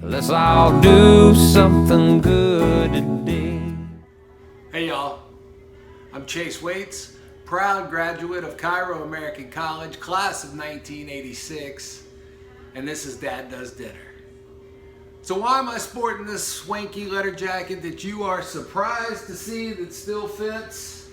Let's all do something good today. Hey y'all, I'm Chase Waits, proud graduate of Cairo American College, class of 1986, and this is Dad Does Dinner. So why am I sporting this swanky leather jacket that you are surprised to see that still fits?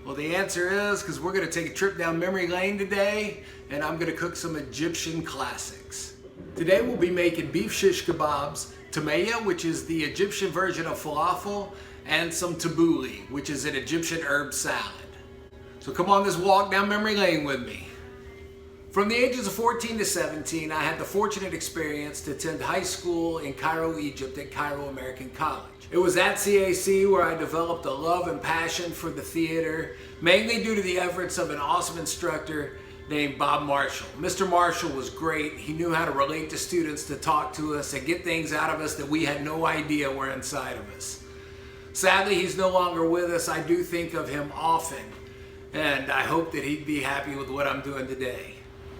Well, the answer is because we're going to take a trip down memory lane today, and I'm going to cook some Egyptian classics. Today we'll be making beef shish kebabs, tameya, which is the Egyptian version of falafel, and some tabouli, which is an Egyptian herb salad. So come on this walk down memory lane with me. From the ages of 14 to 17, I had the fortunate experience to attend high school in Cairo, Egypt at Cairo American College. It was at CAC where I developed a love and passion for the theater, mainly due to the efforts of an awesome instructor named Bob Marshall. Mr. Marshall was great. He knew how to relate to students, to talk to us, and get things out of us that we had no idea were inside of us. Sadly, he's no longer with us. I do think of him often, and I hope that he'd be happy with what I'm doing today.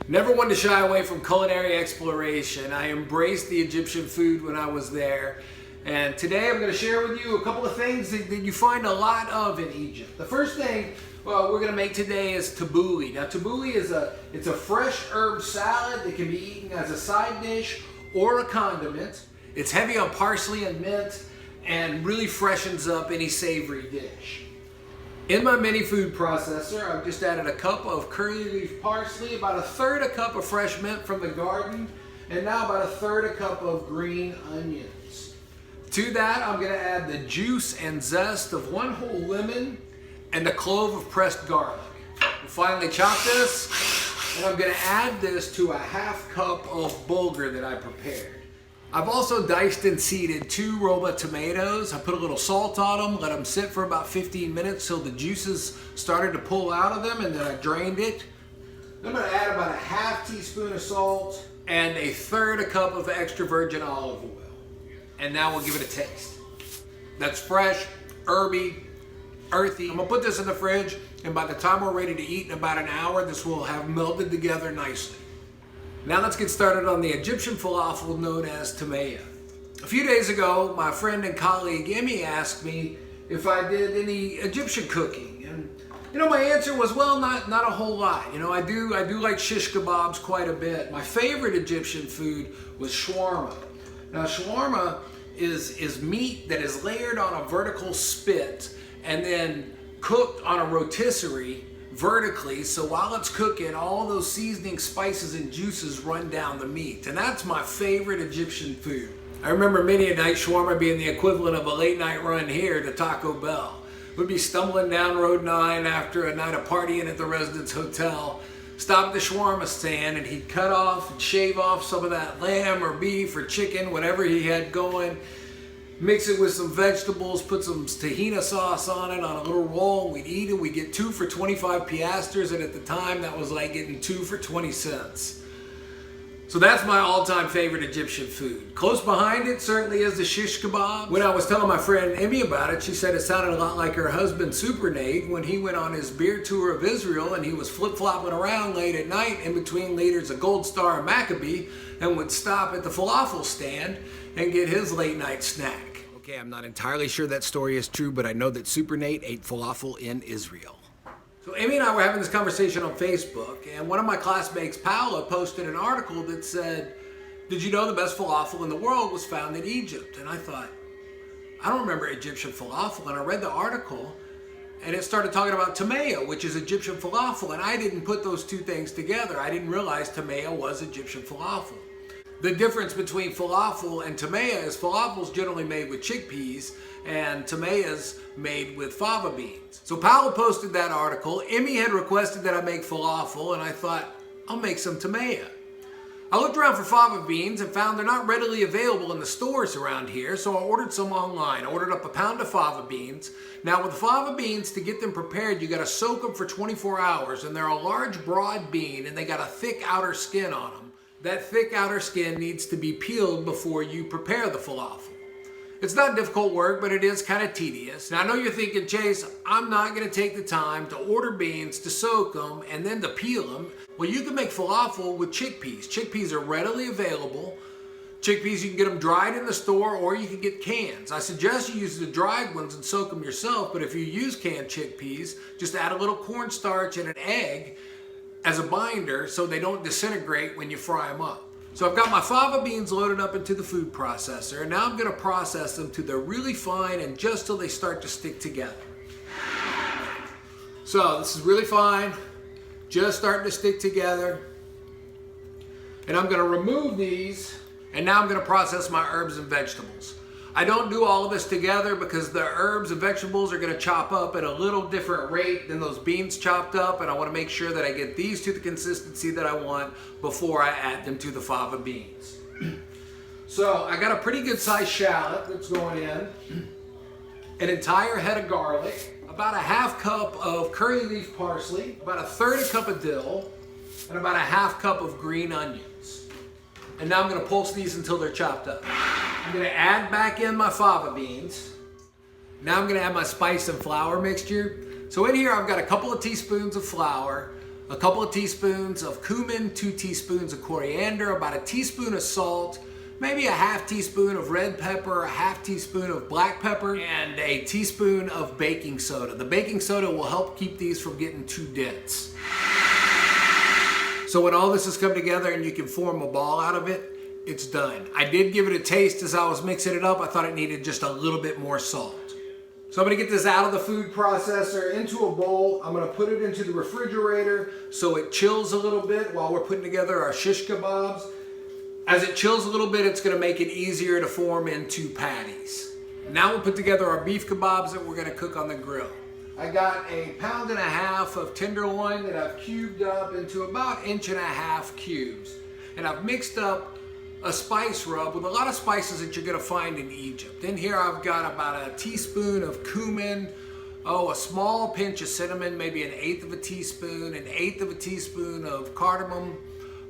Never one to shy away from culinary exploration. I embraced the Egyptian food when I was there. And today I'm going to share with you a couple of things that you find a lot of in Egypt. The first thing we're going to make today is tabouli. Now tabouli is it's a fresh herb salad that can be eaten as a side dish or a condiment. It's heavy on parsley and mint and really freshens up any savory dish. In my mini food processor, I've just added a cup of curly leaf parsley, about a third a cup of fresh mint from the garden, and now about a third a cup of green onions. To that, I'm going to add the juice and zest of one whole lemon and a clove of pressed garlic. We'll finally chop this, and I'm going to add this to a half cup of bulgur that I prepared. I've also diced and seeded 2 Roma tomatoes. I put a little salt on them, let them sit for about 15 minutes till the juices started to pull out of them, and then I drained it. I'm going to add about a half teaspoon of salt and a third a cup of extra virgin olive oil. And now we'll give it a taste. That's fresh, herby, earthy. I'm going to put this in the fridge, and by the time we're ready to eat in about an hour, this will have melted together nicely. Now let's get started on the Egyptian falafel known as tameya. A few days ago, my friend and colleague Emmy asked me if I did any Egyptian cooking. And my answer was, well, not a whole lot. I do like shish kebabs quite a bit. My favorite Egyptian food was shawarma. Now shawarma is meat that is layered on a vertical spit and then cooked on a rotisserie vertically, so while it's cooking, all those seasoning, spices, and juices run down the meat. And that's my favorite Egyptian food. I remember many a night shawarma being the equivalent of a late night run here to Taco Bell. We'd be stumbling down Road 9 after a night of partying at the Residence Hotel, stop at the shawarma stand, and he'd cut off and shave off some of that lamb or beef or chicken, whatever he had going, mix it with some vegetables, put some tahina sauce on it on a little roll, and we'd eat it. We'd get 2 for 25 piastres, and at the time that was like getting 2 for 20 cents. So that's my all-time favorite Egyptian food. Close behind it certainly is the shish kebab. When I was telling my friend Emmy about it, she said it sounded a lot like her husband Super Nate when he went on his beer tour of Israel and he was flip-flopping around late at night in between liters of Gold Star and Maccabee and would stop at the falafel stand and get his late night snack. Okay, I'm not entirely sure that story is true, but I know that Super Nate ate falafel in Israel. So Emmy and I were having this conversation on Facebook, and one of my classmates, Paula, posted an article that said, "Did you know the best falafel in the world was found in Egypt?" And I thought, I don't remember Egyptian falafel, and I read the article, and it started talking about tameya, which is Egyptian falafel, and I didn't put those two things together. I didn't realize tameya was Egyptian falafel. The difference between falafel and tameya is falafel is generally made with chickpeas and tameya is made with fava beans. So Paula posted that article. Emmy had requested that I make falafel, and I thought, I'll make some tameya. I looked around for fava beans and found they're not readily available in the stores around here, so I ordered some online. I ordered up a pound of fava beans. Now with fava beans, to get them prepared, you gotta soak them for 24 hours, and they're a large, broad bean, and they got a thick outer skin on them. That thick outer skin needs to be peeled before you prepare the falafel. It's not difficult work, but it is kind of tedious. Now I know you're thinking, Chase, I'm not gonna take the time to order beans, to soak them, and then to peel them. Well, you can make falafel with chickpeas. Chickpeas are readily available. Chickpeas, you can get them dried in the store or you can get cans. I suggest you use the dried ones and soak them yourself, but if you use canned chickpeas, just add a little cornstarch and an egg as a binder so they don't disintegrate when you fry them up. So I've got my fava beans loaded up into the food processor, and now I'm going to process them till they're really fine and just till they start to stick together. So this is really fine, just starting to stick together. And I'm going to remove these, and now I'm going to process my herbs and vegetables. I don't do all of this together because the herbs and vegetables are going to chop up at a little different rate than those beans chopped up, and I want to make sure that I get these to the consistency that I want before I add them to the fava beans. So I got a pretty good sized shallot that's going in, an entire head of garlic, about a half cup of curly leaf parsley, about a third a cup of dill, and about a half cup of green onions. And now I'm going to pulse these until they're chopped up. I'm going to add back in my fava beans. Now I'm going to add my spice and flour mixture. So in here I've got a couple of teaspoons of flour, a couple of teaspoons of cumin, 2 teaspoons of coriander, about a teaspoon of salt, maybe a half teaspoon of red pepper, a half teaspoon of black pepper, and a teaspoon of baking soda. The baking soda will help keep these from getting too dense. So when all this has come together and you can form a ball out of it, it's done. I did give it a taste as I was mixing it up. I thought it needed just a little bit more salt. So I'm gonna get this out of the food processor into a bowl. I'm gonna put it into the refrigerator so it chills a little bit while we're putting together our shish kebabs. As it chills a little bit, it's gonna make it easier to form into patties. Now we'll put together our beef kebabs that we're gonna cook on the grill. I got a 1.5 pounds of tenderloin that I've cubed up into about 1.5 inch cubes. And I've mixed up a spice rub with a lot of spices that you're gonna find in Egypt. In here I've got about a teaspoon of cumin, a small pinch of cinnamon, maybe 1/8 of a teaspoon, 1/8 of a teaspoon of cardamom,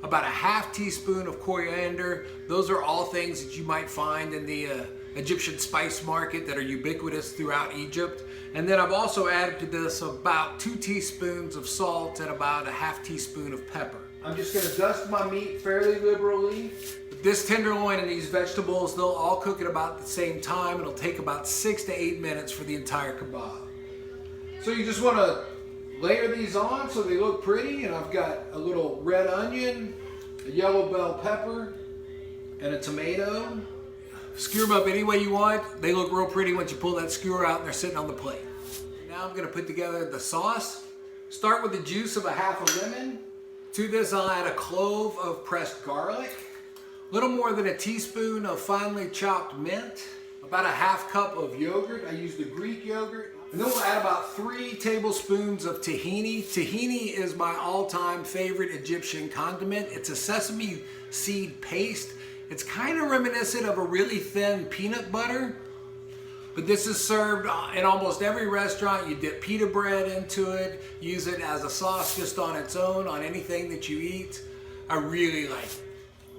about a half teaspoon of coriander. Those are all things that you might find in the Egyptian spice market that are ubiquitous throughout Egypt. And then I've also added to this about 2 teaspoons of salt and about a half teaspoon of pepper. I'm just gonna dust my meat fairly liberally. This tenderloin and these vegetables, they'll all cook at about the same time. It'll take about 6 to 8 minutes for the entire kebab. So you just wanna layer these on so they look pretty, and I've got a little red onion, a yellow bell pepper, and a tomato. Skewer them up any way you want. They look real pretty once you pull that skewer out and they're sitting on the plate. Now I'm gonna put together the sauce. Start with the juice of a half a lemon. To this I'll add a clove of pressed garlic, a little more than a teaspoon of finely chopped mint, about a half cup of yogurt. I use the Greek yogurt. And then we'll add about 3 tablespoons of tahini. Tahini is my all-time favorite Egyptian condiment. It's a sesame seed paste. It's kind of reminiscent of a really thin peanut butter, but this is served in almost every restaurant. You dip pita bread into it, use it as a sauce just on its own on anything that you eat. I really like it.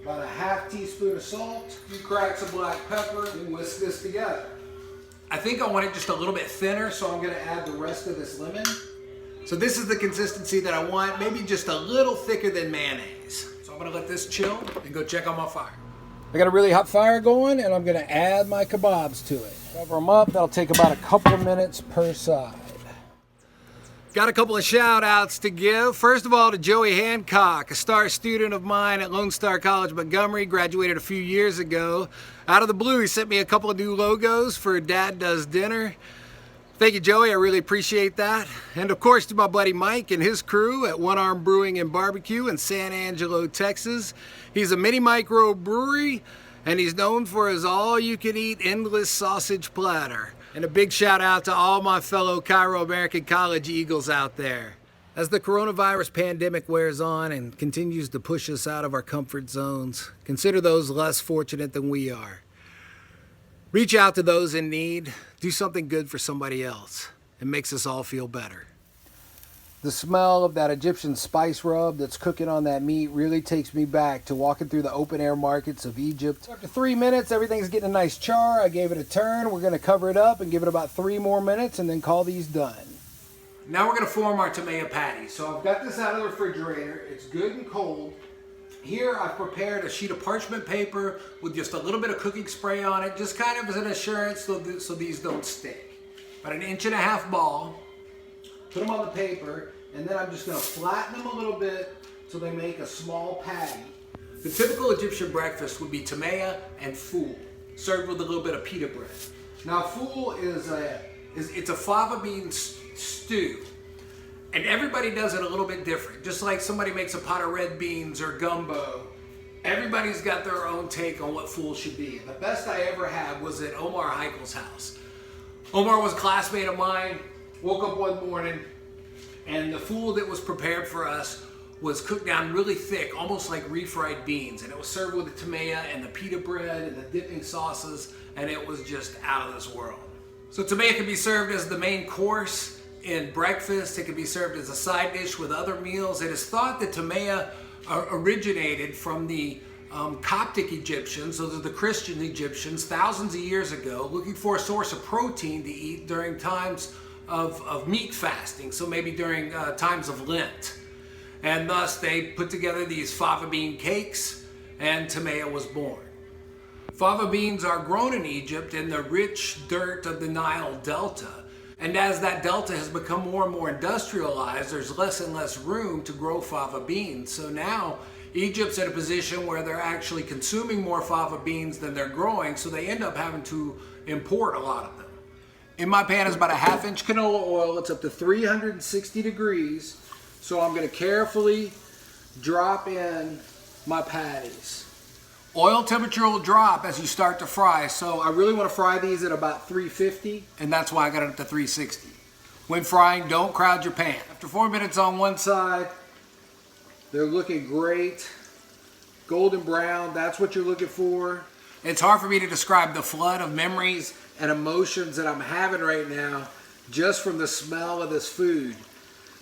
About a half teaspoon of salt, 2 cracks of black pepper, and whisk this together. I think I want it just a little bit thinner, so I'm gonna add the rest of this lemon. So this is the consistency that I want, maybe just a little thicker than mayonnaise. So I'm gonna let this chill and go check on my fire. I got a really hot fire going, and I'm gonna add my kebabs to it. Cover them up, that'll take about a couple of minutes per side. Got a couple of shout outs to give. First of all to Joey Hancock, a star student of mine at Lone Star College, Montgomery, graduated a few years ago. Out of the blue, he sent me a couple of new logos for Dad Does Dinner. Thank you, Joey, I really appreciate that. And of course to my buddy Mike and his crew at One Arm Brewing and Barbecue in San Angelo, Texas. He's a mini micro brewery, and he's known for his all-you-can-eat endless sausage platter. And a big shout out to all my fellow Cairo American College Eagles out there. As the coronavirus pandemic wears on and continues to push us out of our comfort zones, consider those less fortunate than we are. Reach out to those in need, do something good for somebody else. It makes us all feel better. The smell of that Egyptian spice rub that's cooking on that meat really takes me back to walking through the open air markets of Egypt. After 3 minutes, everything's getting a nice char. I gave it a turn. We're gonna cover it up and give it about 3 more minutes and then call these done. Now we're gonna form our tomato patty. So I've got this out of the refrigerator. It's good and cold. Here I've prepared a sheet of parchment paper with just a little bit of cooking spray on it, just kind of as an assurance so these don't stick. About 1.5 inch ball, put them on the paper, and then I'm just going to flatten them a little bit so they make a small patty. The typical Egyptian breakfast would be tamaya and fool, served with a little bit of pita bread. Now fool it's a fava bean stew. And everybody does it a little bit different. Just like somebody makes a pot of red beans or gumbo, everybody's got their own take on what fool should be. The best I ever had was at Omar Heichel's house. Omar was a classmate of mine, woke up one morning, and the fool that was prepared for us was cooked down really thick, almost like refried beans. And it was served with the tamaya and the pita bread and the dipping sauces, and it was just out of this world. So tamaya can be served as the main course in breakfast. It can be served as a side dish with other meals. It is thought that tamaya originated from the Coptic Egyptians, those are the Christian Egyptians, thousands of years ago, looking for a source of protein to eat during times of meat fasting, so maybe during times of Lent. And thus they put together these fava bean cakes, and tamaya was born. Fava beans are grown in Egypt in the rich dirt of the Nile Delta. And as that delta has become more and more industrialized, there's less and less room to grow fava beans. So now Egypt's at a position where they're actually consuming more fava beans than they're growing, so they end up having to import a lot of them. In my pan is about 1/2 inch canola oil. It's up to 360 degrees. So I'm going to carefully drop in my patties. Oil temperature will drop as you start to fry, so I really want to fry these at about 350, and that's why I got it up to 360. When frying, don't crowd your pan. After 4 minutes on one side, they're looking great. Golden brown, that's what you're looking for. It's hard for me to describe the flood of memories and emotions that I'm having right now just from the smell of this food.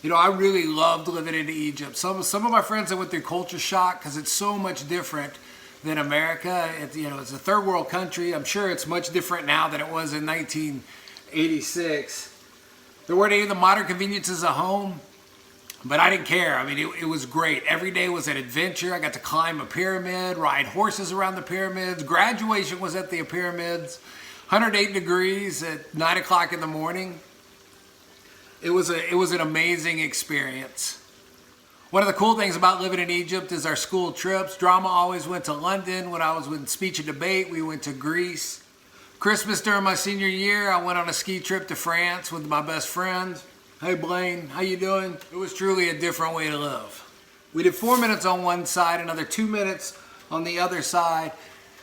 You know, I really loved living in Egypt. Some of my friends that went through culture shock because it's so much different than America. It's a third world country. I'm sure it's much different now than it was in 1986. There weren't any of the modern conveniences of home, but I didn't care. I mean, it was great. Every day was an adventure. I got to climb a pyramid, ride horses around the pyramids. Graduation was at the pyramids. 108 degrees at 9 o'clock in the morning. It was an amazing experience. One of the cool things about living in Egypt is our school trips. Drama always went to London. When I was in speech and debate, we went to Greece. Christmas during my senior year, I went on a ski trip to France with my best friend. Hey Blaine, how you doing? It was truly a different way to live. We did 4 minutes on one side, another 2 minutes on the other side,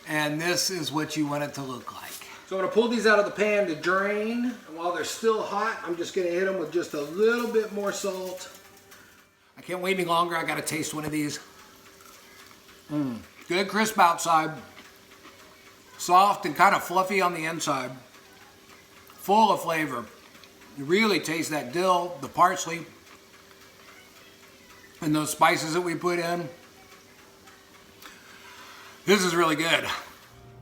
and this is what you want it to look like. So I'm gonna pull these out of the pan to drain. And while they're still hot, I'm just gonna hit them with just a little bit more salt. I can't wait any longer. I gotta taste one of these. Good crisp outside. Soft and kind of fluffy on the inside. Full of flavor. You really taste that dill, the parsley, and those spices that we put in. This is really good.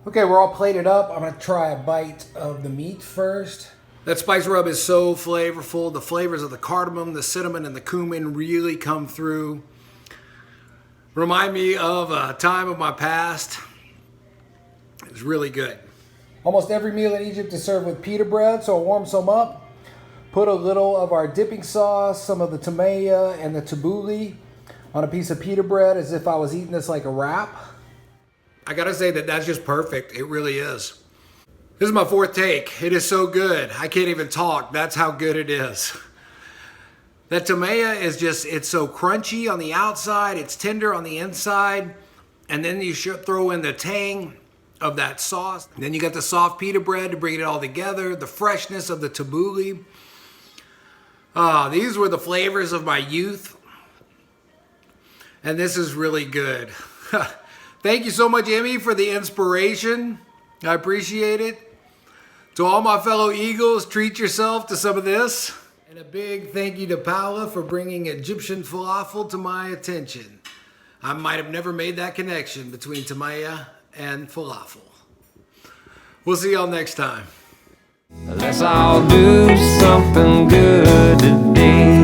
Okay, we're all plated up. I'm gonna try a bite of the meat first. That spice rub is so flavorful. The flavors of the cardamom, the cinnamon, and the cumin really come through. Remind me of a time of my past. It's really good. Almost every meal in Egypt is served with pita bread, so I warm some up. Put a little of our dipping sauce, some of the tamaya, and the tabouli on a piece of pita bread as if I was eating this like a wrap. I gotta say that's just perfect. It really is. This is my fourth take. It is so good. I can't even talk. That's how good it is. That tamaya is just, it's so crunchy on the outside. It's tender on the inside. And then you should throw in the tang of that sauce. And then you got the soft pita bread to bring it all together. The freshness of the tabouli. These were the flavors of my youth. And this is really good. Thank you so much, Emmy, for the inspiration. I appreciate it. To all my fellow Eagles, treat yourself to some of this. And a big thank you to Paula for bringing Egyptian falafel to my attention. I might have never made that connection between tamaya and falafel. We'll see y'all next time. Let's all do something good today.